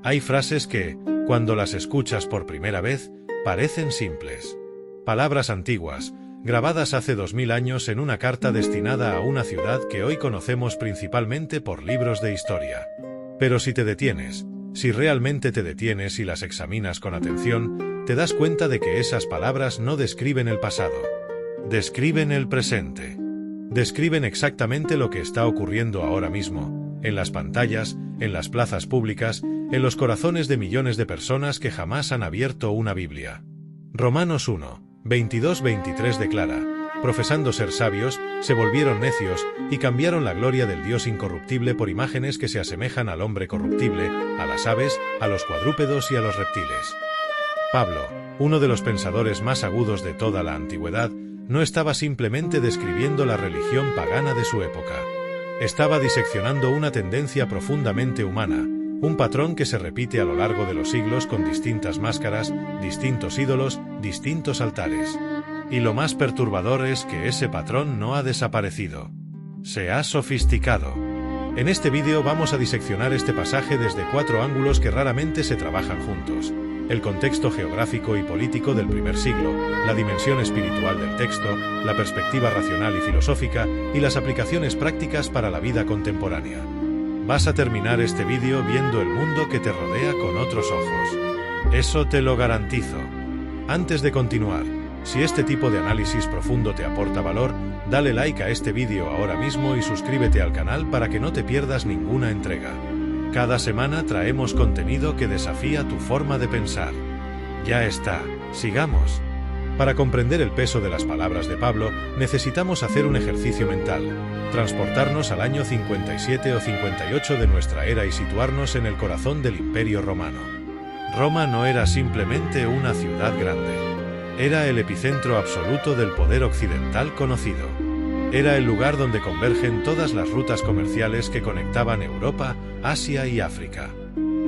Hay frases que, cuando las escuchas por primera vez, parecen simples. Palabras antiguas, grabadas hace 2000 años en una carta destinada a una ciudad que hoy conocemos principalmente por libros de historia. Pero si te detienes, si realmente te detienes y las examinas con atención, te das cuenta de que esas palabras no describen el pasado. Describen el presente. Describen exactamente lo que está ocurriendo ahora mismo, en las pantallas, en las plazas públicas, en los corazones de millones de personas que jamás han abierto una Biblia. Romanos 1, 22-23 declara: profesando ser sabios, se volvieron necios, y cambiaron la gloria del Dios incorruptible por imágenes que se asemejan al hombre corruptible, a las aves, a los cuadrúpedos y a los reptiles. Pablo, uno de los pensadores más agudos de toda la antigüedad, no estaba simplemente describiendo la religión pagana de su época. Estaba diseccionando una tendencia profundamente humana, un patrón que se repite a lo largo de los siglos con distintas máscaras, distintos ídolos, distintos altares. Y lo más perturbador es que ese patrón no ha desaparecido. Se ha sofisticado. En este vídeo vamos a diseccionar este pasaje desde 4 ángulos que raramente se trabajan juntos: el contexto geográfico y político del primer siglo, la dimensión espiritual del texto, la perspectiva racional y filosófica, y las aplicaciones prácticas para la vida contemporánea. Vas a terminar este vídeo viendo el mundo que te rodea con otros ojos. Eso te lo garantizo. Antes de continuar, si este tipo de análisis profundo te aporta valor, dale like a este vídeo ahora mismo y suscríbete al canal para que no te pierdas ninguna entrega. Cada semana traemos contenido que desafía tu forma de pensar. Ya está, sigamos. Para comprender el peso de las palabras de Pablo, necesitamos hacer un ejercicio mental, transportarnos al año 57 o 58 de nuestra era y situarnos en el corazón del Imperio Romano. Roma no era simplemente una ciudad grande. Era el epicentro absoluto del poder occidental conocido. Era el lugar donde convergen todas las rutas comerciales que conectaban Europa, Asia y África.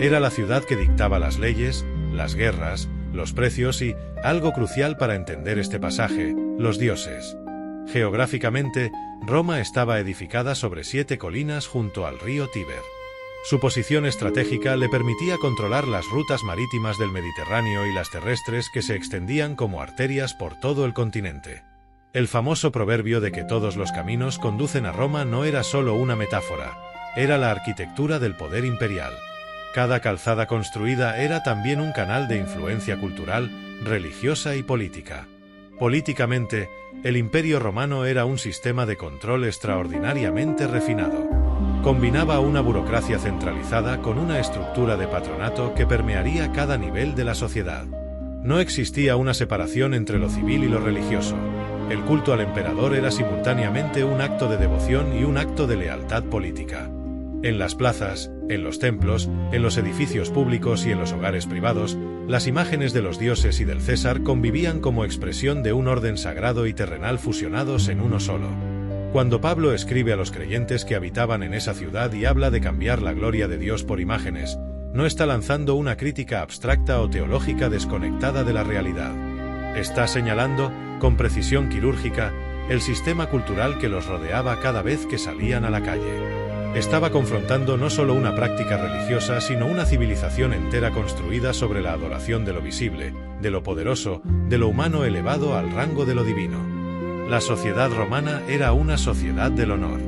Era la ciudad que dictaba las leyes, las guerras, los precios y, algo crucial para entender este pasaje, los dioses. Geográficamente, Roma estaba edificada sobre 7 colinas junto al río Tíber. Su posición estratégica le permitía controlar las rutas marítimas del Mediterráneo y las terrestres que se extendían como arterias por todo el continente. El famoso proverbio de que todos los caminos conducen a Roma no era solo una metáfora, era la arquitectura del poder imperial. Cada calzada construida era también un canal de influencia cultural, religiosa y política. Políticamente, el Imperio Romano era un sistema de control extraordinariamente refinado. Combinaba una burocracia centralizada con una estructura de patronato que permearía cada nivel de la sociedad. No existía una separación entre lo civil y lo religioso. El culto al emperador era simultáneamente un acto de devoción y un acto de lealtad política. En las plazas, en los templos, en los edificios públicos y en los hogares privados, las imágenes de los dioses y del César convivían como expresión de un orden sagrado y terrenal fusionados en uno solo. Cuando Pablo escribe a los creyentes que habitaban en esa ciudad y habla de cambiar la gloria de Dios por imágenes, no está lanzando una crítica abstracta o teológica desconectada de la realidad. Está señalando, con precisión quirúrgica, el sistema cultural que los rodeaba cada vez que salían a la calle. Estaba confrontando no solo una práctica religiosa, sino una civilización entera construida sobre la adoración de lo visible, de lo poderoso, de lo humano elevado al rango de lo divino. La sociedad romana era una sociedad del honor.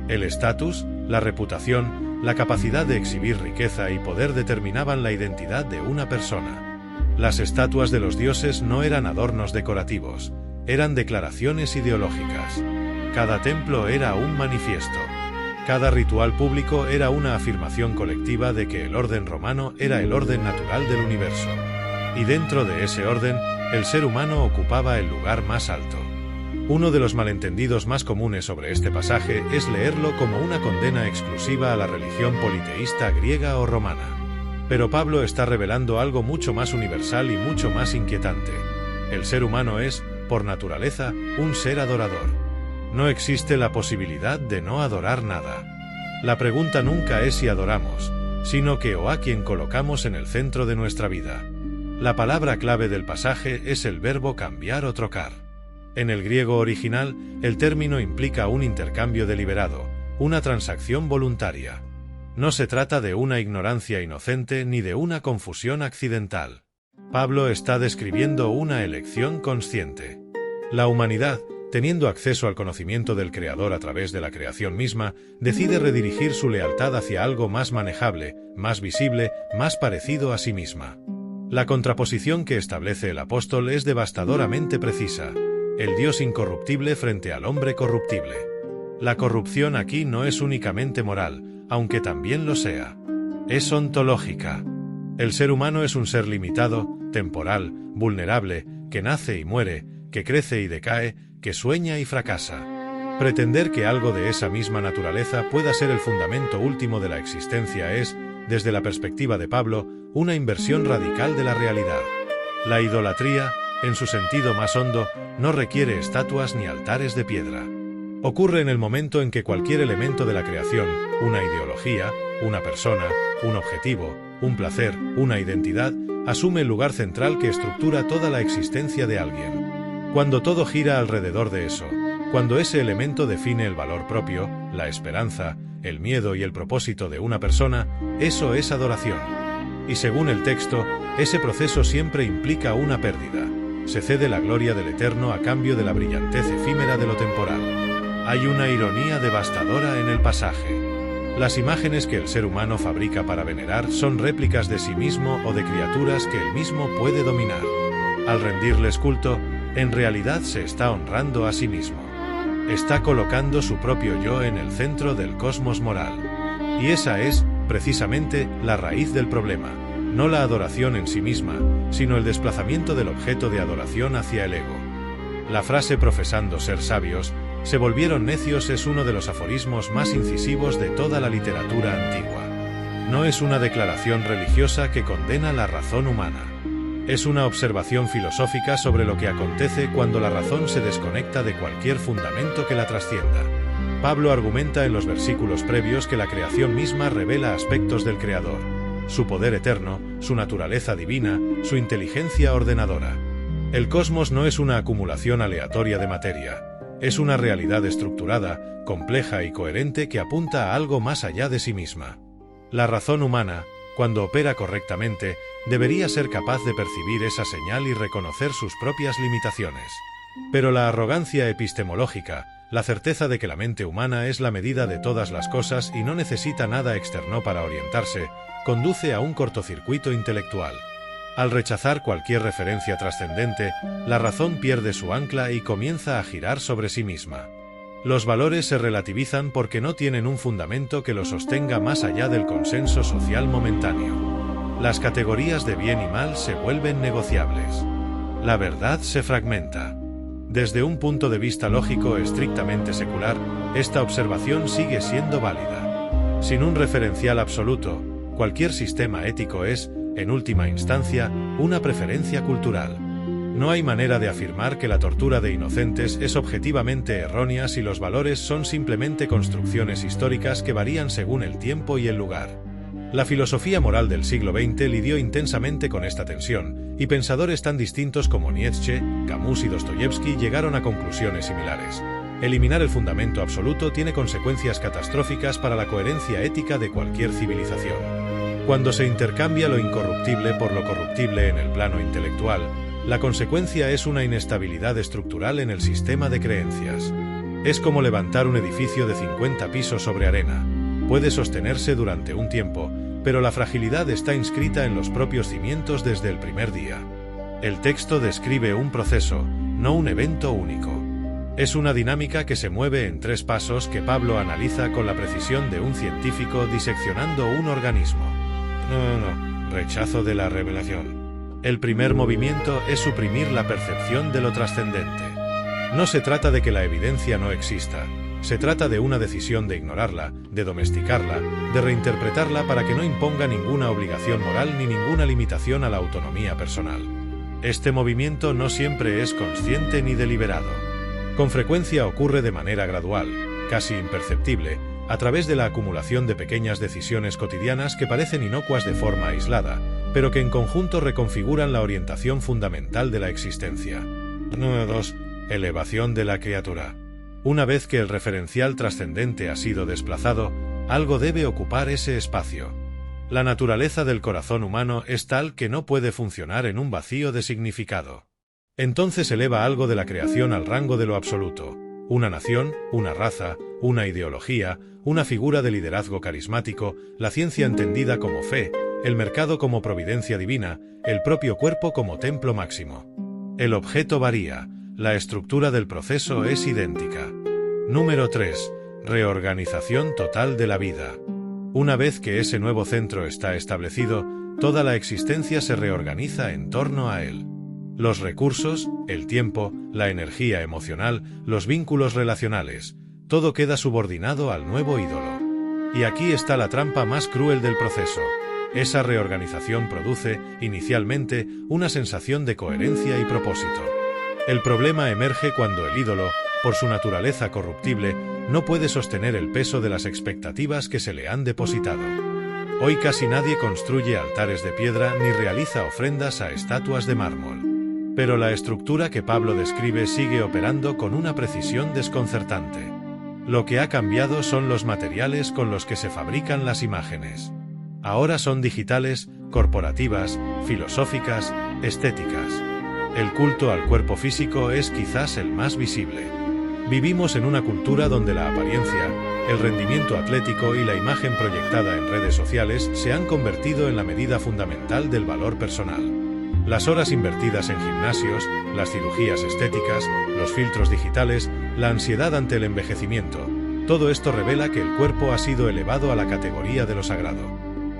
El estatus, la reputación, la capacidad de exhibir riqueza y poder determinaban la identidad de una persona. Las estatuas de los dioses no eran adornos decorativos, eran declaraciones ideológicas. Cada templo era un manifiesto. Cada ritual público era una afirmación colectiva de que el orden romano era el orden natural del universo. Y dentro de ese orden, el ser humano ocupaba el lugar más alto. Uno de los malentendidos más comunes sobre este pasaje es leerlo como una condena exclusiva a la religión politeísta griega o romana. Pero Pablo está revelando algo mucho más universal y mucho más inquietante. El ser humano es, por naturaleza, un ser adorador. No existe la posibilidad de no adorar nada. La pregunta nunca es si adoramos, sino qué o a quién colocamos en el centro de nuestra vida. La palabra clave del pasaje es el verbo cambiar o trocar. En el griego original, el término implica un intercambio deliberado, una transacción voluntaria. No se trata de una ignorancia inocente ni de una confusión accidental. Pablo está describiendo una elección consciente. La humanidad, teniendo acceso al conocimiento del Creador a través de la creación misma, decide redirigir su lealtad hacia algo más manejable, más visible, más parecido a sí misma. La contraposición que establece el apóstol es devastadoramente precisa: el Dios incorruptible frente al hombre corruptible. La corrupción aquí no es únicamente moral, aunque también lo sea. Es ontológica. El ser humano es un ser limitado, temporal, vulnerable, que nace y muere, que crece y decae, que sueña y fracasa. Pretender que algo de esa misma naturaleza pueda ser el fundamento último de la existencia es, desde la perspectiva de Pablo, una inversión radical de la realidad. La idolatría, en su sentido más hondo, no requiere estatuas ni altares de piedra. Ocurre en el momento en que cualquier elemento de la creación, una ideología, una persona, un objetivo, un placer, una identidad, asume el lugar central que estructura toda la existencia de alguien. Cuando todo gira alrededor de eso, cuando ese elemento define el valor propio, la esperanza, el miedo y el propósito de una persona, eso es adoración. Y según el texto, ese proceso siempre implica una pérdida. Se cede la gloria del eterno a cambio de la brillantez efímera de lo temporal. Hay una ironía devastadora en el pasaje. Las imágenes que el ser humano fabrica para venerar son réplicas de sí mismo o de criaturas que él mismo puede dominar. Al rendirles culto, en realidad se está honrando a sí mismo. Está colocando su propio yo en el centro del cosmos moral. Y esa es, precisamente, la raíz del problema. No la adoración en sí misma, sino el desplazamiento del objeto de adoración hacia el ego. La frase profesando ser sabios, se volvieron necios es uno de los aforismos más incisivos de toda la literatura antigua. No es una declaración religiosa que condena la razón humana. Es una observación filosófica sobre lo que acontece cuando la razón se desconecta de cualquier fundamento que la trascienda. Pablo argumenta en los versículos previos que la creación misma revela aspectos del Creador: su poder eterno, su naturaleza divina, su inteligencia ordenadora. El cosmos no es una acumulación aleatoria de materia, es una realidad estructurada, compleja y coherente que apunta a algo más allá de sí misma. La razón humana, cuando opera correctamente, debería ser capaz de percibir esa señal y reconocer sus propias limitaciones. Pero la arrogancia epistemológica, la certeza de que la mente humana es la medida de todas las cosas y no necesita nada externo para orientarse, conduce a un cortocircuito intelectual. Al rechazar cualquier referencia trascendente, la razón pierde su ancla y comienza a girar sobre sí misma. Los valores se relativizan porque no tienen un fundamento que los sostenga más allá del consenso social momentáneo. Las categorías de bien y mal se vuelven negociables. La verdad se fragmenta. Desde un punto de vista lógico estrictamente secular, esta observación sigue siendo válida. Sin un referencial absoluto, cualquier sistema ético es, en última instancia, una preferencia cultural. No hay manera de afirmar que la tortura de inocentes es objetivamente errónea si los valores son simplemente construcciones históricas que varían según el tiempo y el lugar. La filosofía moral del siglo XX lidió intensamente con esta tensión, y pensadores tan distintos como Nietzsche, Camus y Dostoyevsky llegaron a conclusiones similares. Eliminar el fundamento absoluto tiene consecuencias catastróficas para la coherencia ética de cualquier civilización. Cuando se intercambia lo incorruptible por lo corruptible en el plano intelectual, la consecuencia es una inestabilidad estructural en el sistema de creencias. Es como levantar un edificio de 50 pisos sobre arena. Puede sostenerse durante un tiempo, pero la fragilidad está inscrita en los propios cimientos desde el primer día. El texto describe un proceso, no un evento único. Es una dinámica que se mueve en 3 pasos que Pablo analiza con la precisión de un científico diseccionando un organismo. Rechazo de la revelación. El primer movimiento es suprimir la percepción de lo trascendente. No se trata de que la evidencia no exista, se trata de una decisión de ignorarla, de domesticarla, de reinterpretarla para que no imponga ninguna obligación moral ni ninguna limitación a la autonomía personal. Este movimiento no siempre es consciente ni deliberado. Con frecuencia ocurre de manera gradual, casi imperceptible, a través de la acumulación de pequeñas decisiones cotidianas que parecen inocuas de forma aislada, pero que en conjunto reconfiguran la orientación fundamental de la existencia. 2. Elevación de la criatura. Una vez que el referencial trascendente ha sido desplazado, Algo debe ocupar ese espacio. La naturaleza del corazón humano es tal que no puede funcionar en un vacío de significado. Entonces eleva algo de la creación al rango de lo absoluto. Una nación, una raza, una ideología, una figura de liderazgo carismático, la ciencia entendida como fe, el mercado como providencia divina, el propio cuerpo como templo máximo. El objeto varía, la estructura del proceso es idéntica. Número 3. Reorganización total de la vida. Una vez que ese nuevo centro está establecido, toda la existencia se reorganiza en torno a él. Los recursos, el tiempo, la energía emocional, los vínculos relacionales, todo queda subordinado al nuevo ídolo. Y aquí está la trampa más cruel del proceso. Esa reorganización produce, inicialmente, una sensación de coherencia y propósito. El problema emerge cuando el ídolo, por su naturaleza corruptible, no puede sostener el peso de las expectativas que se le han depositado. Hoy casi nadie construye altares de piedra ni realiza ofrendas a estatuas de mármol. Pero la estructura que Pablo describe sigue operando con una precisión desconcertante. Lo que ha cambiado son los materiales con los que se fabrican las imágenes. Ahora son digitales, corporativas, filosóficas, estéticas. El culto al cuerpo físico es quizás el más visible. Vivimos en una cultura donde la apariencia, el rendimiento atlético y la imagen proyectada en redes sociales se han convertido en la medida fundamental del valor personal. Las horas invertidas en gimnasios, las cirugías estéticas, los filtros digitales, la ansiedad ante el envejecimiento, todo esto revela que el cuerpo ha sido elevado a la categoría de lo sagrado.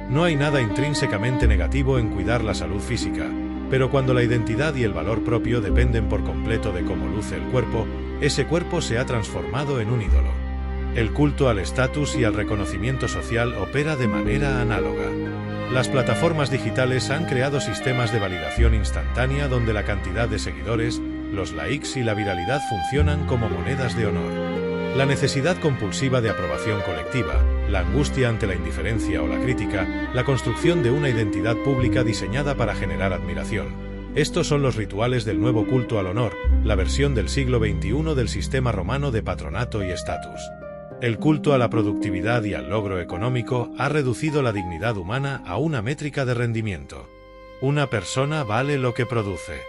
No hay nada intrínsecamente negativo en cuidar la salud física, pero cuando la identidad y el valor propio dependen por completo de cómo luce el cuerpo, ese cuerpo se ha transformado en un ídolo. El culto al estatus y al reconocimiento social opera de manera análoga. Las plataformas digitales han creado sistemas de validación instantánea donde la cantidad de seguidores, los likes y la viralidad funcionan como monedas de honor. La necesidad compulsiva de aprobación colectiva, la angustia ante la indiferencia o la crítica, la construcción de una identidad pública diseñada para generar admiración. Estos son los rituales del nuevo culto al honor, la versión del siglo XXI del sistema romano de patronato y estatus. El culto a la productividad y al logro económico ha reducido la dignidad humana a una métrica de rendimiento. Una persona vale lo que produce.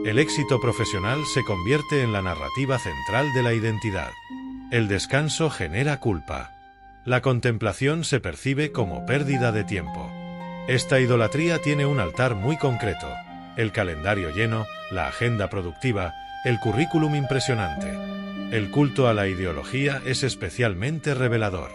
El éxito profesional se convierte en la narrativa central de la identidad. El descanso genera culpa. La contemplación se percibe como pérdida de tiempo. Esta idolatría tiene un altar muy concreto: el calendario lleno, la agenda productiva, el currículum impresionante. El culto a la ideología es especialmente revelador.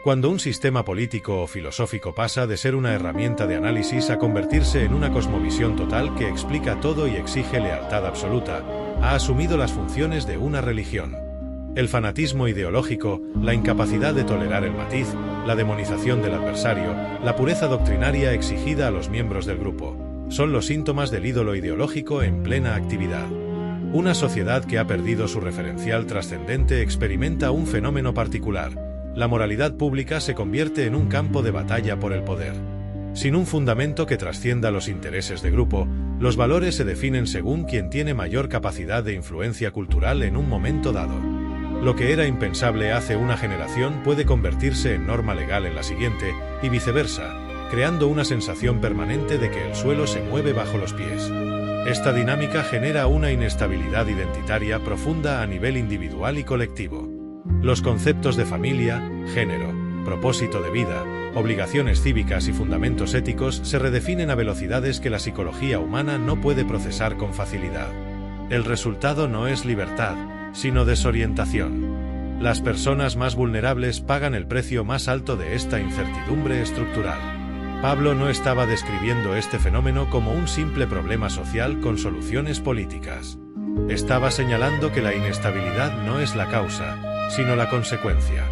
Cuando un sistema político o filosófico pasa de ser una herramienta de análisis a convertirse en una cosmovisión total que explica todo y exige lealtad absoluta, ha asumido las funciones de una religión. El fanatismo ideológico, la incapacidad de tolerar el matiz, la demonización del adversario, la pureza doctrinaria exigida a los miembros del grupo, son los síntomas del ídolo ideológico en plena actividad. Una sociedad que ha perdido su referencial trascendente experimenta un fenómeno particular: la moralidad pública se convierte en un campo de batalla por el poder. Sin un fundamento que trascienda los intereses de grupo, los valores se definen según quien tiene mayor capacidad de influencia cultural en un momento dado. Lo que era impensable hace una generación puede convertirse en norma legal en la siguiente, y viceversa, creando una sensación permanente de que el suelo se mueve bajo los pies. Esta dinámica genera una inestabilidad identitaria profunda a nivel individual y colectivo. Los conceptos de familia, género, propósito de vida, obligaciones cívicas y fundamentos éticos se redefinen a velocidades que la psicología humana no puede procesar con facilidad. El resultado no es libertad, sino desorientación. Las personas más vulnerables pagan el precio más alto de esta incertidumbre estructural. Pablo no estaba describiendo este fenómeno como un simple problema social con soluciones políticas. Estaba señalando que la inestabilidad no es la causa, sino la consecuencia.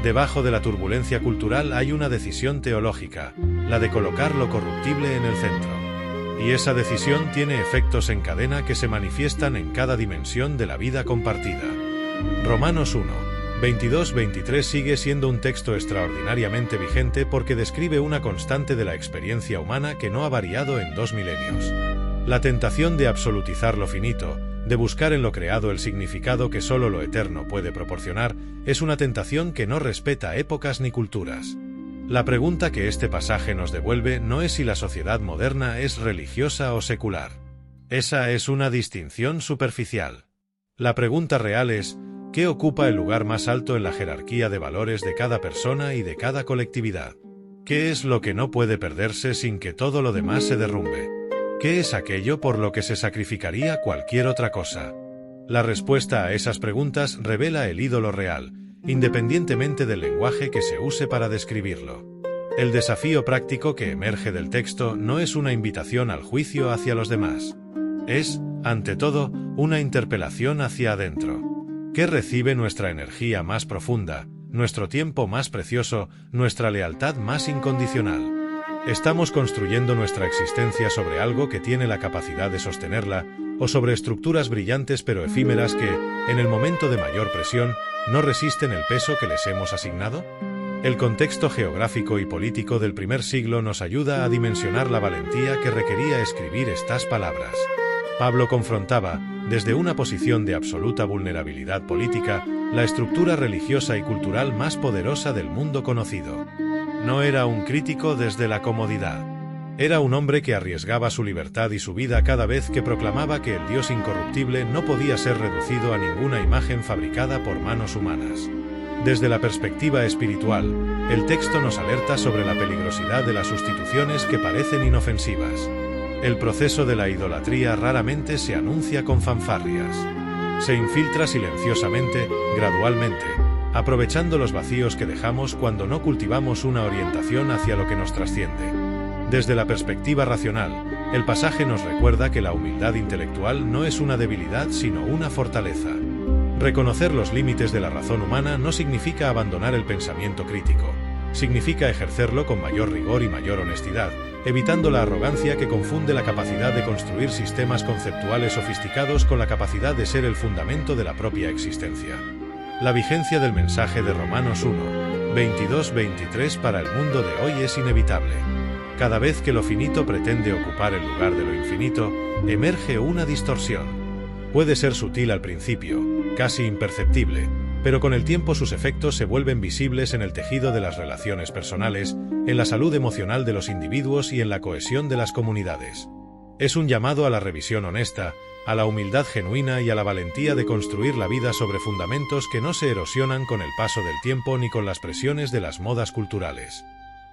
Debajo de la turbulencia cultural hay una decisión teológica, la de colocar lo corruptible en el centro. Y esa decisión tiene efectos en cadena que se manifiestan en cada dimensión de la vida compartida. Romanos 1, 22-23 sigue siendo un texto extraordinariamente vigente porque describe una constante de la experiencia humana que no ha variado en 2 milenios. La tentación de absolutizar lo finito, de buscar en lo creado el significado que solo lo eterno puede proporcionar, es una tentación que no respeta épocas ni culturas. La pregunta que este pasaje nos devuelve no es si la sociedad moderna es religiosa o secular. Esa es una distinción superficial. La pregunta real es, ¿qué ocupa el lugar más alto en la jerarquía de valores de cada persona y de cada colectividad? ¿Qué es lo que no puede perderse sin que todo lo demás se derrumbe? ¿Qué es aquello por lo que se sacrificaría cualquier otra cosa? La respuesta a esas preguntas revela el ídolo real, independientemente del lenguaje que se use para describirlo. El desafío práctico que emerge del texto no es una invitación al juicio hacia los demás. Es, ante todo, una interpelación hacia adentro. ¿Qué recibe nuestra energía más profunda, nuestro tiempo más precioso, nuestra lealtad más incondicional? ¿Estamos construyendo nuestra existencia sobre algo que tiene la capacidad de sostenerla, o sobre estructuras brillantes pero efímeras que, en el momento de mayor presión, no resisten el peso que les hemos asignado? El contexto geográfico y político del primer siglo nos ayuda a dimensionar la valentía que requería escribir estas palabras. Pablo confrontaba, desde una posición de absoluta vulnerabilidad política, la estructura religiosa y cultural más poderosa del mundo conocido. No era un crítico desde la comodidad. Era un hombre que arriesgaba su libertad y su vida cada vez que proclamaba que el Dios incorruptible no podía ser reducido a ninguna imagen fabricada por manos humanas. Desde la perspectiva espiritual, el texto nos alerta sobre la peligrosidad de las sustituciones que parecen inofensivas. El proceso de la idolatría raramente se anuncia con fanfarrias. Se infiltra silenciosamente, gradualmente, aprovechando los vacíos que dejamos cuando no cultivamos una orientación hacia lo que nos trasciende. Desde la perspectiva racional, el pasaje nos recuerda que la humildad intelectual no es una debilidad sino una fortaleza. Reconocer los límites de la razón humana no significa abandonar el pensamiento crítico, significa ejercerlo con mayor rigor y mayor honestidad, evitando la arrogancia que confunde la capacidad de construir sistemas conceptuales sofisticados con la capacidad de ser el fundamento de la propia existencia. La vigencia del mensaje de Romanos 1, 22-23 para el mundo de hoy es inevitable. Cada vez que lo finito pretende ocupar el lugar de lo infinito, emerge una distorsión. Puede ser sutil al principio, casi imperceptible, pero con el tiempo sus efectos se vuelven visibles en el tejido de las relaciones personales, en la salud emocional de los individuos y en la cohesión de las comunidades. Es un llamado a la revisión honesta, a la humildad genuina y a la valentía de construir la vida sobre fundamentos que no se erosionan con el paso del tiempo ni con las presiones de las modas culturales.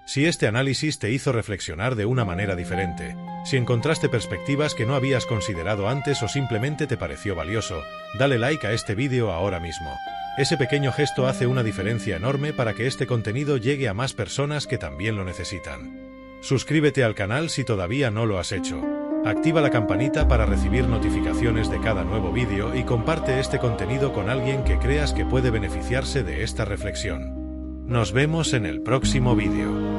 Si este análisis te hizo reflexionar de una manera diferente, si encontraste perspectivas que no habías considerado antes o simplemente te pareció valioso, dale like a este vídeo ahora mismo. Ese pequeño gesto hace una diferencia enorme para que este contenido llegue a más personas que también lo necesitan. Suscríbete al canal si todavía no lo has hecho. Activa la campanita para recibir notificaciones de cada nuevo vídeo y comparte este contenido con alguien que creas que puede beneficiarse de esta reflexión. Nos vemos en el próximo vídeo.